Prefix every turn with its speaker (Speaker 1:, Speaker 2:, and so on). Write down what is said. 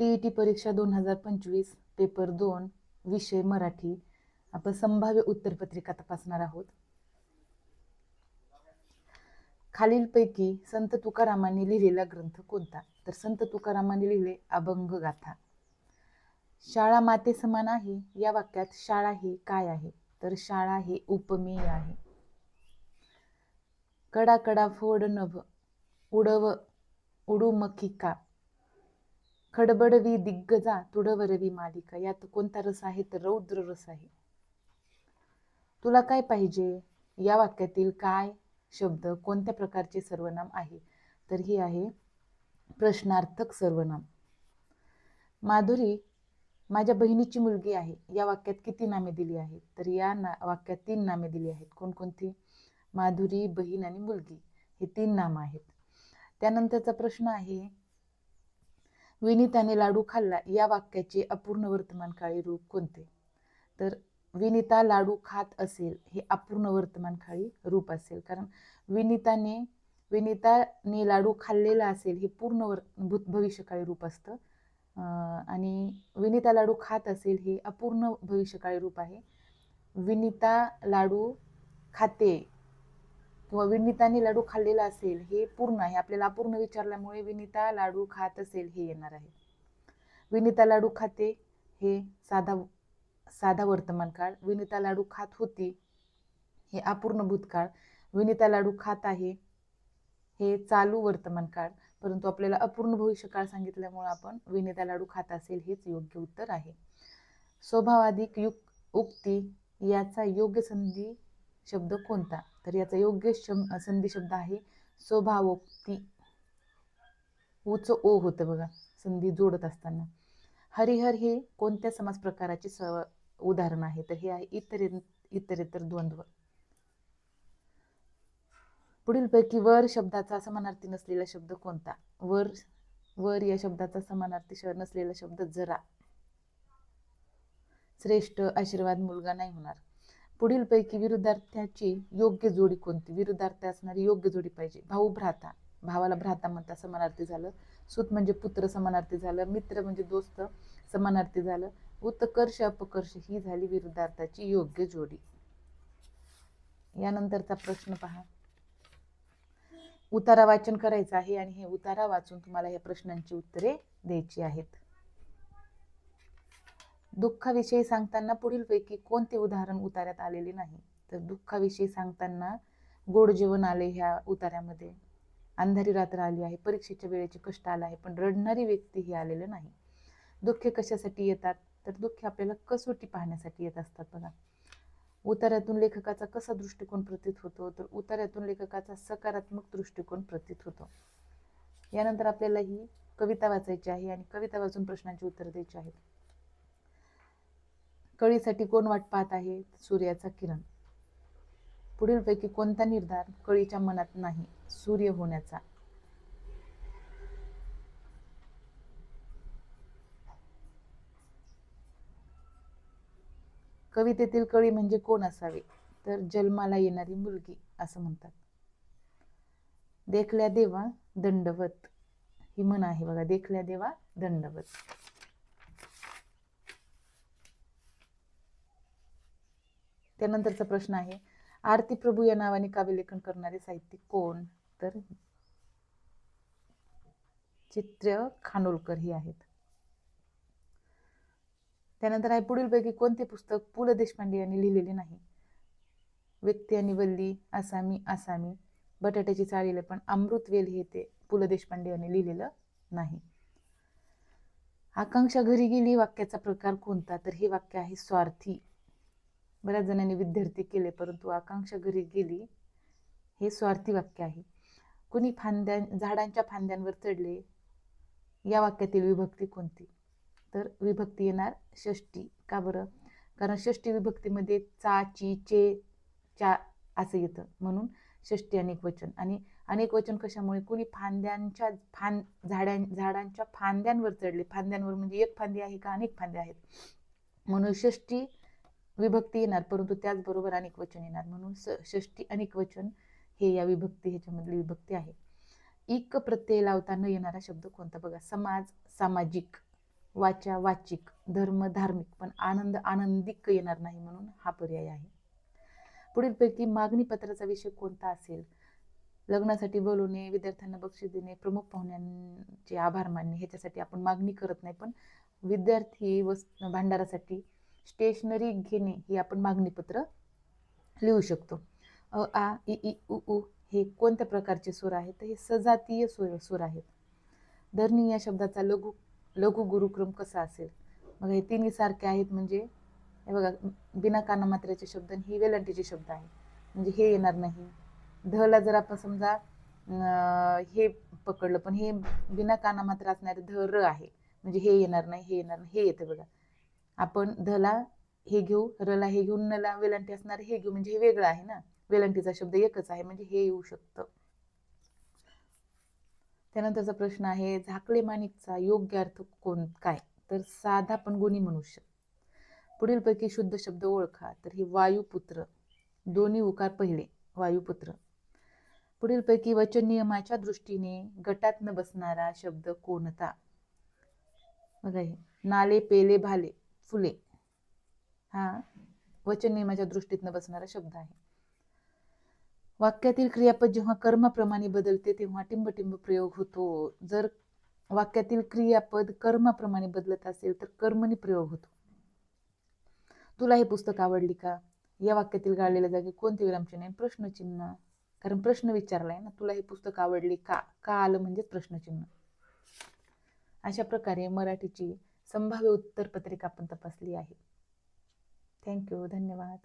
Speaker 1: TET परीक्षा 2025 paper 2 विषय मराठी. आपण संभाव्य उत्तरपत्रिका तपासणार आहोत. खालीलपैकी संत तुकारामांनी लिहिलेला ग्रंथ कोणता? तर संत तुकारामांनी लिहिले अभंग गाथा. शाळा माते समान आहे या वाक्यात शाळा ही काय आहे? तर शाळा ही उपमेय आहे. कडा कडा फोड नभ उडव उडुमखिका खडबडवी दिग्गजा तुडवरवी मालिका. यात कोणता रस आहे? तर रौद्र रस आहे. तुला काय पाहिजे या वाक्यातील काय शब्द कोणत्या प्रकारचे सर्वनाम आहे? तर ही आहे प्रश्नार्थक सर्वनाम. माधुरी माझ्या बहिणीची मुलगी आहे या वाक्यात किती नामे दिली आहेत? तर या वाक्यात 3 नामे दिली आहेत. कोणकोणती? माधुरी, बहीण आणि मुलगी हे 3 नाम आहेत. त्यानंतरचा प्रश्न आहे विनिताने लाडू खाल्ला या वाक्याचे अपूर्ण वर्तमानकाळी रूप कोणते? तर विनिता लाडू खात असेल हे अपूर्ण वर्तमानकाळी रूप असेल, कारण विनिताने लाडू खाल्लेला असेल हे पूर्ण भविष्यकाळी रूप असतं. आणि विनिता लाडू खात असेल हे अपूर्ण भविष्यकाळी रूप आहे. विनिता लाडू खाते किंवा विनिताने लाडू खाल्लेला असेल हे पूर्ण आहे. आपल्याला अपूर्ण विचारल्यामुळे विनिता लाडू खात असेल हे येणार आहे. विनिता लाडू खाते हे साधा वर्तमानकाळ. विनिता लाडू खात होती हे अपूर्ण भूतकाळ. विनिता लाडू खात आहे हे चालू वर्तमानकाळ. परंतु आपल्याला अपूर्ण भविष्यकाळ सांगितल्यामुळे आपण विनिता लाडू खात असेल हेच योग्य उत्तर आहे. स्वभावाधिक उक्ती याचा योग्य संधी शब्द कोणता? तर याचा योग्य संधी शब्द आहे स्वभावोक्ती. उच ओ होतं बघा संधी जोडत असताना. हरिहर हे कोणत्या समास प्रकाराचे उदाहरण आहे? तर हे आहे इतरेतर द्वंद्व. पुढीलपैकी वर शब्दाचा समानार्थी नसलेला शब्द कोणता? वर या शब्दाचा समानार्थी नसलेला शब्द जरा. श्रेष्ठ, आशीर्वाद, मुलगा नाही होणार. पुढीलपैकी विरुद्धार्थाची योग्य जोडी कोणती? विरुद्धार्थ असणारी योग्य जोडी पाहिजे. भाऊ भ्राता, भावाला भ्राता म्हणता समानार्थी झालं. सूत म्हणजे पुत्र समानार्थी झालं. मित्र म्हणजे दोस्त समानार्थी झालं. उत्कर्ष अपकर्ष ही झाली विरुद्धार्थाची योग्य जोडी. यानंतरचा प्रश्न पहा. उतारा वाचन करायचं आहे आणि हे उतारा वाचून तुम्हाला या प्रश्नांची उत्तरे द्यायची आहेत. दुःखाविषयी सांगताना पुढीलपैकी कोणते उदाहरण उतार्यात आलेले नाही? तर दुःखाविषयी सांगताना गोड जेवण आले ह्या उतार्यामध्ये, अंधारी रात्र आली आहे, परीक्षेच्या वेळेचे कष्ट आला आहे, पण रडणारी व्यक्ती ही आलेलं नाही. दुःखे कशासाठी येतात? तर दुःखे आपल्याला कसोटी पाहण्यासाठी येत असतात बघा. उतार्यातून लेखकाचा कसा दृष्टिकोन प्रतीत होतो? तर उतार्यातून लेखकाचा सकारात्मक दृष्टिकोन प्रतीत होतो. यानंतर आपल्याला ही कविता वाचायची आहे आणि कविता वाचून प्रश्नांची उत्तर द्यायची आहेत. कळीसाठी कोण वाट पाहत आहे? सूर्याचा किरण. पुढीलपैकी कोणता निर्धार कळीच्या मनात नाही? सूर्य होण्याचा. कवितेतील कळी म्हणजे कोण असावे? तर जन्माला येणारी मुलगी असं म्हणतात. देखल्या देवा दंडवत ही म्हण आहे बघा. देखल्या देवा दंडवत. त्यानंतरचा प्रश्न आहे आरती प्रभू या नावाने काव्यलेखन करणारे साहित्यिक कोण? तर चित्र खानोलकर ही आहेत. त्यानंतर आहे पुढीलपैकी कोणते पुस्तक पु ल देशपांडे यांनी लिहिलेले नाही? व्यक्ती आणि वल्ली, आसामी, बटाट्याची चाळीले, पण अमृतवेल हे ते पु ल देशपांडे यांनी लिहिलेलं नाही. आकांक्षा घरी गेली वाक्याचा प्रकार कोणता? तर हे वाक्य आहे स्वार्थी. बऱ्याच जणांनी विद्यार्थी केले, परंतु आकांक्षा घरी गेली हे स्वार्थी वाक्य आहे. कुणी झाडांच्या फांद्यांवर चढले या वाक्यातील विभक्ती कोणती? तर विभक्ती येणार षष्टी. का बरं? कारण षष्टी विभक्तीमध्ये चा, ची, चे, चा असं येतं, म्हणून षष्टी अनेक वचन. आणि अनेक वचन कशामुळे? कुणी झाडांच्या फांद्यांवर चढले. फांद्यांवर म्हणजे एक फांदी आहे का अनेक फांद्या आहेत, म्हणून षष्टी विभक्ती येणार, परंतु त्याचबरोबर अनेक वचन येणार, म्हणून षष्टी अनेक वचन हे या विभक्ती ह्याच्यामधली विभक्ती आहे. इक प्रत्यय लावता न येणारा शब्द कोणता? बघा. समाज, सामाजिक, वाचा वाचिक, धर्म धार्मिक, पण आनंद आनंदिक येणार नाही म्हणून हा पर्याय आहे. पुढीलपैकी मागणी पत्राचा विषय कोणता असेल? लग्नासाठी बोलवणे, विद्यार्थ्यांना बक्षीस देणे, प्रमुख पाहुण्यांचे आभार मानणे, ह्याच्यासाठी आपण मागणी करत नाही, पण विद्यार्थी भांडारासाठी स्टेशनरी घेणे ही आपण मागणीपत्र लिहू शकतो. अ आ इ ई उ ऊ हे कोणत्या प्रकारचे सूर आहेत? तर हे सजातीय सूर आहेत. धरणी या शब्दाचा लघु गुरुक्रम कसा असेल? मग हे तिन्ही सारखे आहेत, म्हणजे हे बघा, बिना कानामात्र्याचे शब्द ही वेलांटीचे शब्द आहे, म्हणजे हे येणार नाही. धला जर आपण समजा हे पकडलं, पण हे बिना कानामात्र असणारे ध र आहे, म्हणजे हे येणार नाही, हे येणार नाही, हे येते बघा. आपण धला हे घेऊ, रला हे घेऊन, नला वेलांटी असणारे हे घेऊ, म्हणजे हे वेगळं आहे ना, वेलांटीचा शब्द एकच आहे, म्हणजे हे येऊ शकतं. त्यानंतरचा प्रश्न आहे, झाकले माणिकचा योग्य अर्थ काय? तर साधा पण गुणी मनुष्य. पुढीलपैकी शुद्ध शब्द ओळखा. तर ही वायुपुत्र, दोन्ही उकार पहिले, वायुपुत्र. पुढीलपैकी वचन नियमाच्या दृष्टीने गटात न बसणारा शब्द कोणता? बघा, हे नाले, पेले, भाले, फुले हा वचन नियमाच्या दृष्टीतनं बसणारा शब्द आहे. वाक्यातील क्रियापद जेव्हा कर्माप्रमाणे बदलते तेव्हा टिंबटिंब प्रयोग होतो. जर वाक्यातील क्रियापद कर्माप्रमाणे बदलत असेल तर कर्मणी प्रयोग होतो. तुला हे पुस्तक आवडली का? या वाक्यातील गाळलेल्या जागी कोणते विरामचिन्ह आहे? प्रश्नचिन्ह, कारण प्रश्न विचारलाय ना, तुला हे पुस्तक आवडले का? का आलं म्हणजे प्रश्नचिन्ह. अशा प्रकारे मराठीची संभाव्य उत्तरपत्रिका आपण तपासली आहे. थँक्यू, धन्यवाद.